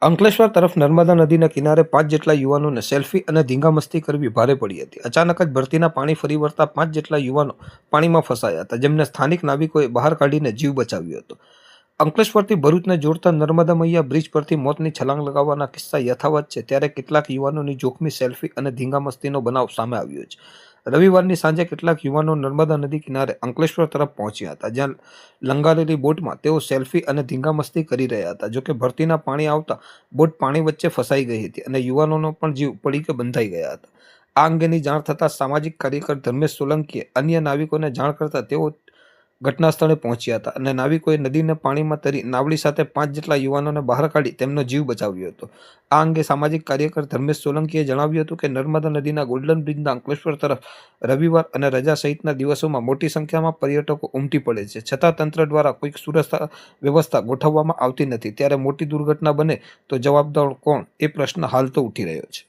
અંકલેશ્વર તરફ નર્મદા નદીના કિનારે 5 જેટલા યુવાનોને સેલ્ફી અને ધીંગામસ્તી કરવી ભારે પડી હતી. અચાનક જ ભરતીના પાણી ફરી વળતા 5 જેટલા યુવાનો પાણીમાં ફસાયા હતા, જેમને સ્થાનિક નાવિકોએ બહાર કાઢીને જીવ બચાવ્યો હતો. અંકલેશ્વરથી ભરૂચને જોડતા નર્મદા મૈયા બ્રિજ પરથી મોતની છલાંગ લગાવવાના કિસ્સા યથાવત છે, ત્યારે કેટલાક યુવાનોની જોખમી સેલ્ફી અને ધીંગામસ્તીનો બનાવ સામે આવ્યો છે. રવિવારની સાંજે કેટલાક યુવાનો નર્મદા નદી કિનારે અંકલેશ્વર તરફ પહોંચ્યા હતા, જ્યાં લંગારેલી બોટમાં તેઓ સેલ્ફી અને ધીંગામસ્તી કરી રહ્યા હતા. જોકે ભરતીના પાણી આવતા બોટ પાણી વચ્ચે ફસાઈ ગઈ હતી અને યુવાનોનો પણ જીવ પડીકે બંધાઈ ગયા હતા. આ અંગેની જાણ થતાં સામાજિક કાર્યકર ધર્મેશ સોલંકીએ અન્ય નાવિકોને જાણ કરતા તેઓ ઘટના સ્થળે પહોંચ્યા હતા અને નાવિકોએ નદીના પાણીમાં તરી નાવડી સાથે 5 જેટલા યુવાનોને બહાર કાઢી તેમનો જીવ બચાવ્યો હતો. આ અંગે સામાજિક કાર્યકર ધર્મેશ સોલંકીએ જણાવ્યું હતું કે નર્મદા નદીના ગોલ્ડન બ્રિજના અંકલેશ્વર તરફ રવિવાર અને રજા સહિતના દિવસોમાં મોટી સંખ્યામાં પર્યટકો ઉમટી પડે છે, છતાં તંત્ર દ્વારા કોઈ સુરક્ષા વ્યવસ્થા ગોઠવવામાં આવતી નથી. ત્યારે મોટી દુર્ઘટના બને તો જવાબદાર કોણ, એ પ્રશ્ન હાલ તો ઉઠી રહ્યો છે.